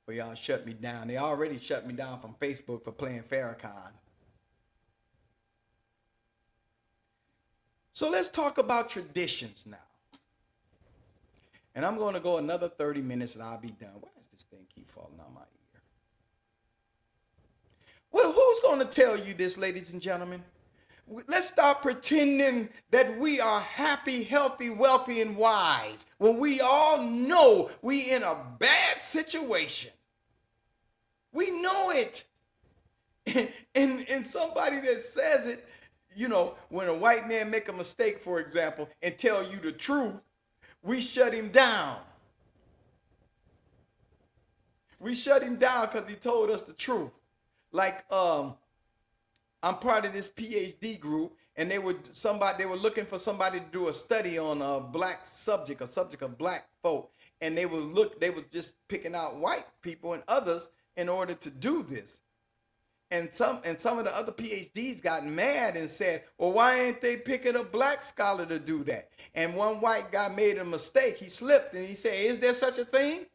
Well, y'all shut me down. They already shut me down from Facebook for playing Farrakhan. So let's talk about traditions now. And I'm going to go another 30 minutes and I'll be done. Why does this thing keep falling out my ear? Well, who's going to tell you this, ladies and gentlemen? Let's stop pretending that we are happy, healthy, wealthy, and wise when we all know we in a bad situation. We know it. And somebody that says it, you know, when a white man make a mistake, for example, and tell you the truth, we shut him down. We shut him down because he told us the truth. Like, I'm part of this PhD group, and they were looking for somebody to do a study on a black subject, a subject of black folk, and they were just picking out white people and others in order to do this. And some of the other PhDs got mad and said, well, why ain't they picking a black scholar to do that? And one white guy made a mistake. He slipped and he said, is there such a thing?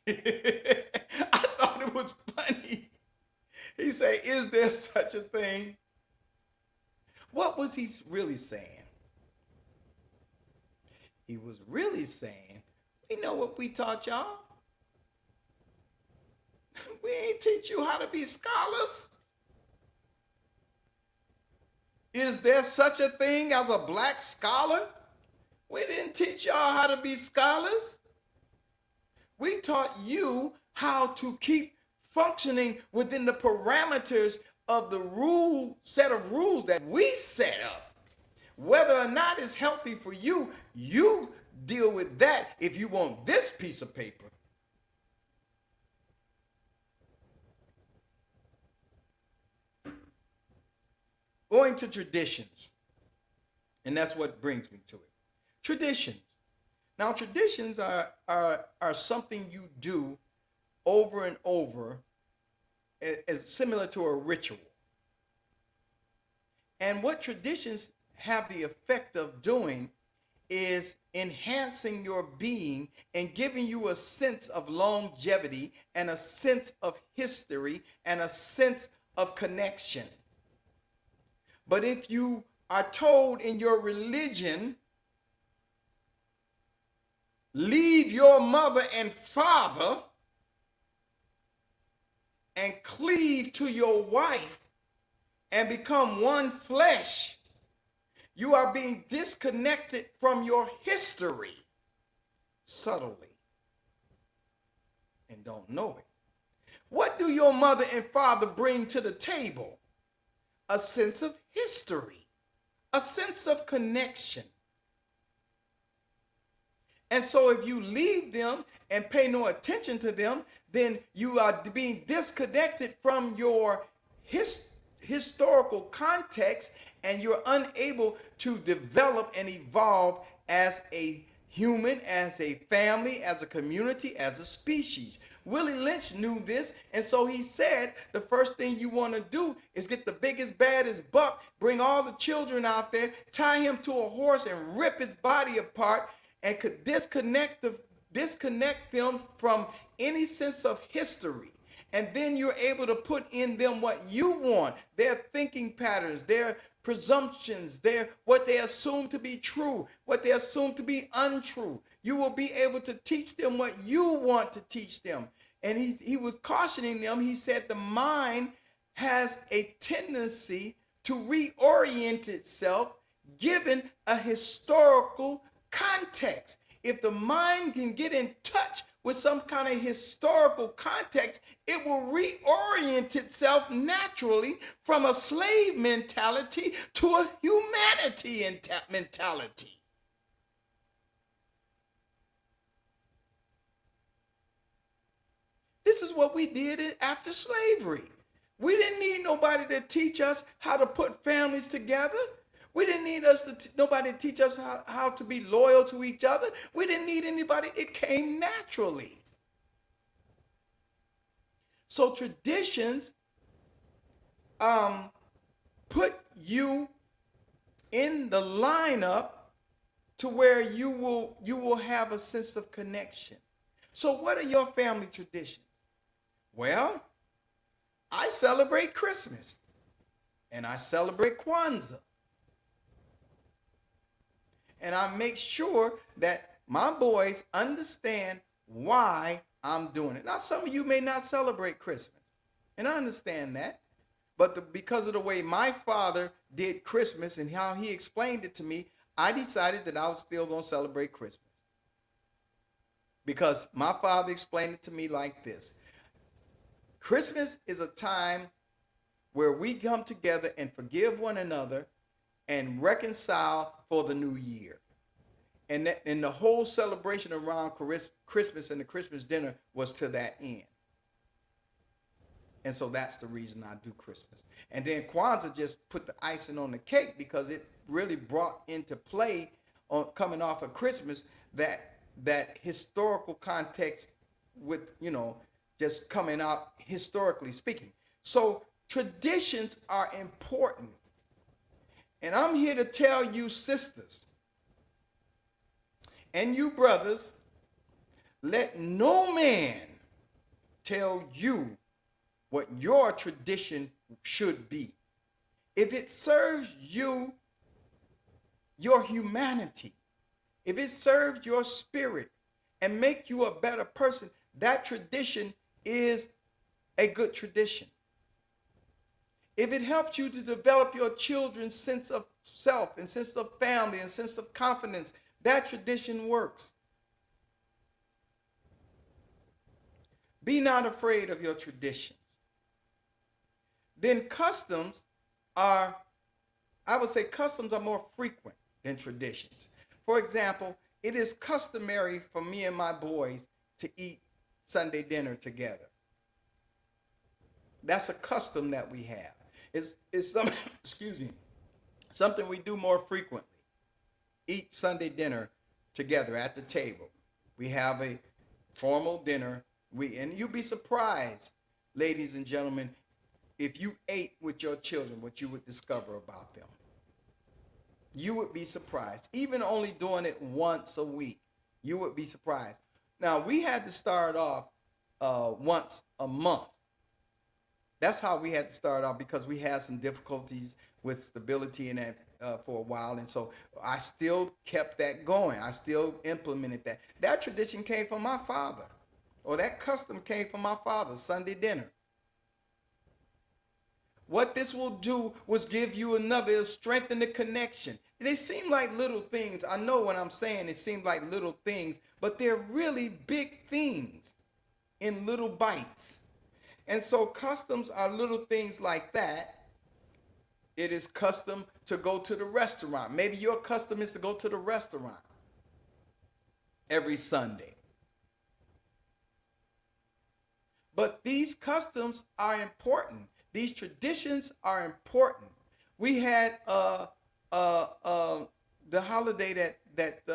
I thought it was funny. He said, is there such a thing? What was he really saying? He was really saying, we know what we taught y'all. We ain't teach you how to be scholars. Is there such a thing as a black scholar? We didn't teach y'all how to be scholars. We taught you how to keep functioning within the parameters of the set of rules that we set up. Whether or not it's healthy for you, you deal with that if you want this piece of paper. Going to traditions, and that's what brings me to it. Traditions. Now, traditions are something you do over and over, as similar to a ritual. And what traditions have the effect of doing is enhancing your being and giving you a sense of longevity and a sense of history and a sense of connection. But if you are told in your religion, leave your mother and father and cleave to your wife and become one flesh, you are being disconnected from your history subtly and don't know it. What do your mother and father bring to the table? a sense of history, a sense of connection. And so if you leave them and pay no attention to them, then you are being disconnected from your historical context, and you're unable to develop and evolve as a human, as a family, as a community, as a species. Willie Lynch knew this, and so he said the first thing you want to do is get the biggest, baddest buck, bring all the children out there, tie him to a horse and rip his body apart, and could disconnect them from any sense of history. And then you're able to put in them what you want, their thinking patterns, their presumptions, what they assume to be true, what they assume to be untrue. You will be able to teach them what you want to teach them. And he was cautioning them. He said the mind has a tendency to reorient itself given a historical context. If the mind can get in touch with some kind of historical context, it will reorient itself naturally from a slave mentality to a humanity mentality. This is what we did after slavery. We didn't need nobody to teach us how to put families together. We didn't need nobody to teach us how to be loyal to each other. We didn't need anybody. It came naturally. So traditions put you in the lineup to where you will have a sense of connection. So what are your family traditions? Well, I celebrate Christmas and I celebrate Kwanzaa. And I make sure that my boys understand why I'm doing it. Now, some of you may not celebrate Christmas, and I understand that. But because of the way my father did Christmas and how he explained it to me, I decided that I was still going to celebrate Christmas. Because my father explained it to me like this. Christmas is a time where we come together and forgive one another and reconcile for the new year. And the whole celebration around Christmas and the Christmas dinner was to that end. And so that's the reason I do Christmas. And then Kwanzaa just put the icing on the cake because it really brought into play, coming off of Christmas, that historical context with, just coming out historically speaking. So traditions are important. And I'm here to tell you, sisters, and you brothers, let no man tell you what your tradition should be. If it serves you, your humanity, if it serves your spirit and make you a better person, that tradition is a good tradition. If it helps you to develop your children's sense of self and sense of family and sense of confidence, that tradition works. Be not afraid of your traditions. Then customs are more frequent than traditions. For example, it is customary for me and my boys to eat Sunday dinner together. That's a custom that we have. It's something we do more frequently. Eat Sunday dinner together at the table. We have a formal dinner. And you'd be surprised, ladies and gentlemen, if you ate with your children, what you would discover about them. You would be surprised. Even only doing it once a week, you would be surprised. Now, we had to start off once a month. That's how we had to start off because we had some difficulties with stability and that for a while. And so I still kept that going. I still implemented that. That tradition came from my father, or that custom came from my father, Sunday dinner. What this will do was give you another, strengthen the connection. They seem like little things. I know what I'm saying. It seems like little things, but they're really big things in little bites. And so customs are little things like that it is custom to go to the restaurant. Maybe your custom is to go to the restaurant every Sunday. But these customs are important. These traditions are important. We had the holiday that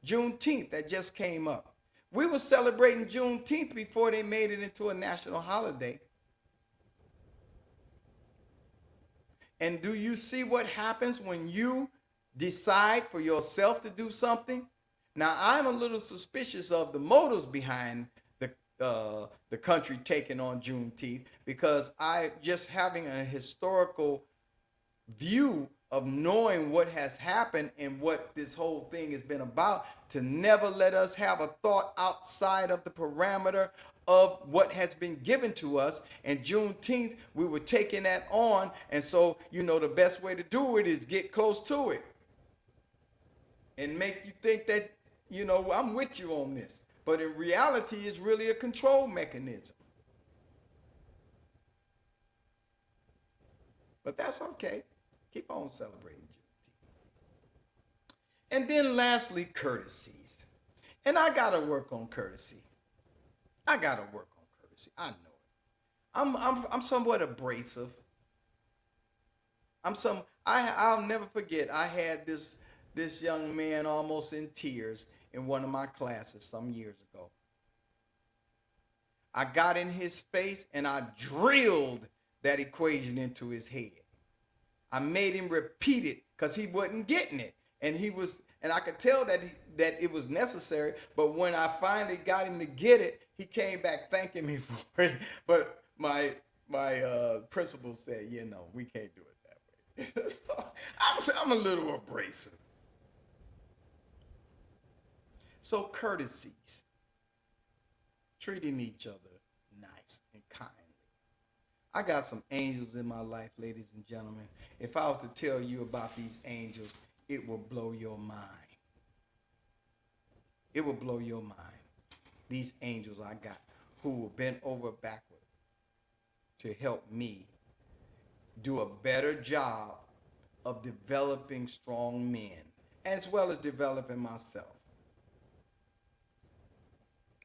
Juneteenth that just came up. We were celebrating Juneteenth before they made it into a national holiday. And do you see what happens when you decide for yourself to do something? Now, I'm a little suspicious of the motives behind the country taking on Juneteenth, because I just having a historical view of knowing what has happened and what this whole thing has been about, to never let us have a thought outside of the parameter of what has been given to us. And Juneteenth, we were taking that on. And so, the best way to do it is get close to it and make you think that, I'm with you on this. But in reality, it's really a control mechanism. But that's okay. Keep on celebrating Juneteenth. And then lastly, courtesies. And I got to work on courtesy. I know it. I'm somewhat abrasive. I'll never forget, I had this young man almost in tears in one of my classes some years ago. I got in his face and I drilled that equation into his head. I made him repeat it because he wasn't getting it. And I could tell that it was necessary. But when I finally got him to get it, he came back thanking me for it. But my principal said, we can't do it that way. So I'm a little abrasive. So courtesies, treating each other nice and kindly. I got some angels in my life, ladies and gentlemen. If I was to tell you about these angels, it will blow your mind. It will blow your mind. These angels I got who will bend over backward to help me do a better job of developing strong men, as well as developing myself.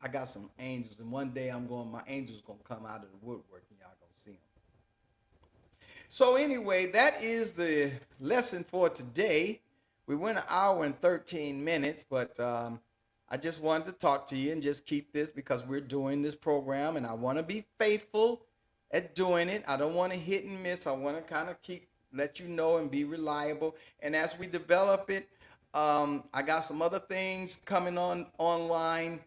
I got some angels, and one day my angels gonna come out of the woodwork, and y'all gonna see them. So anyway, that is the lesson for today. We went an hour and 13 minutes, but I just wanted to talk to you and just keep this because we're doing this program, and I want to be faithful at doing it. I don't want to hit and miss. I want to kind of let you know and be reliable. And as we develop it, I got some other things coming online.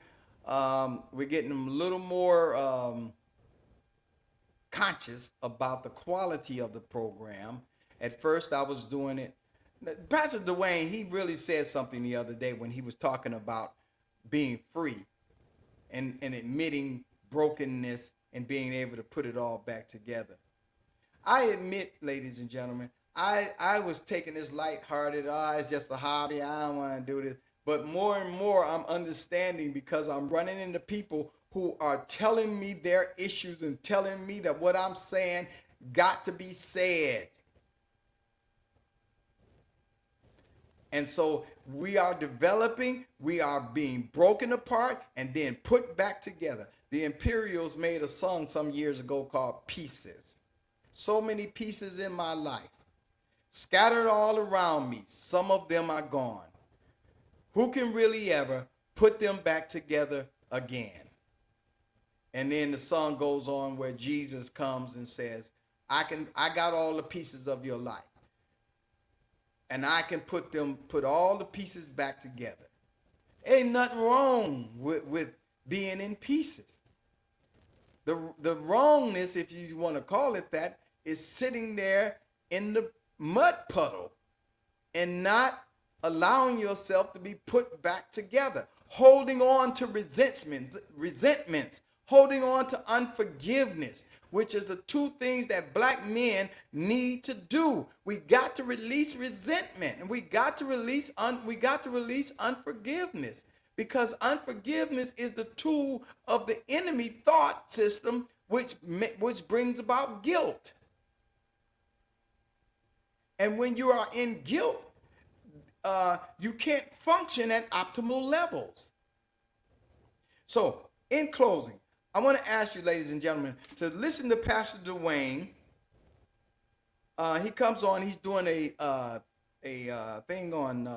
We're getting a little more conscious about the quality of the program. At first, I was doing it. Pastor Dwayne, he really said something the other day when he was talking about being free and admitting brokenness and being able to put it all back together. I admit, ladies and gentlemen, I was taking this lighthearted, it's just a hobby, I don't want to do this. But more and more I'm understanding, because I'm running into people who are telling me their issues and telling me that what I'm saying got to be said. And so we are developing, we are being broken apart and then put back together. The Imperials made a song some years ago called Pieces. So many pieces in my life, scattered all around me. Some of them are gone. Who can really ever put them back together again? And then the song goes on where Jesus comes and says, I got all the pieces of your life. And I can put all the pieces back together. Ain't nothing wrong with being in pieces. The wrongness, if you want to call it that, is sitting there in the mud puddle and not allowing yourself to be put back together, holding on to resentments, holding on to unforgiveness, which is the two things that black men need to do. We got to release resentment, and we got to release unforgiveness, because unforgiveness is the tool of the enemy thought system, which brings about guilt. And when you are in guilt, you can't function at optimal levels. So, in closing, I want to ask you, ladies and gentlemen, to listen to Pastor Dwayne. He comes on. He's doing a thing on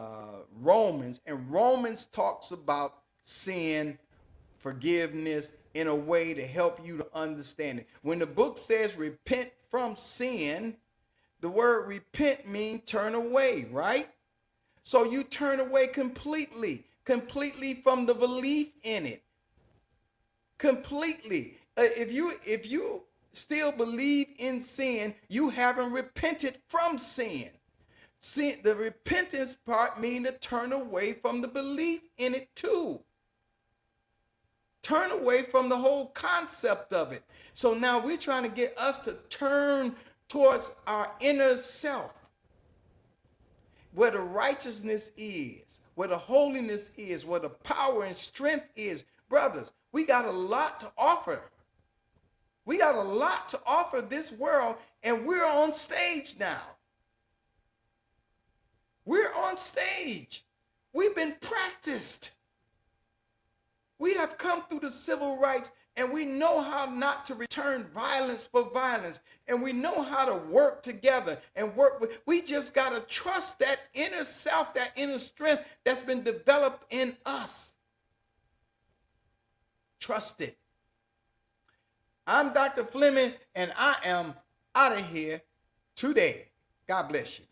Romans, and Romans talks about sin, forgiveness in a way to help you to understand it. When the book says repent from sin, the word repent means turn away, right? So you turn away completely from the belief in it. Completely. If you still believe in sin, you haven't repented from sin. Sin, the repentance part means to turn away from the belief in it too. Turn away from the whole concept of it. So now we're trying to get us to turn towards our inner self, where the righteousness is, where the holiness is, where the power and strength is. Brothers, we got a lot to offer. We got a lot to offer this world, and we're on stage now. We're on stage. We've been practiced. We have come through the civil rights, and we know how not to return violence for violence, and we know how to work together and work with. We just got to trust that inner self, that inner strength that's been developed in us. Trust it. I'm Dr. Fleming, and I am out of here today. God bless you.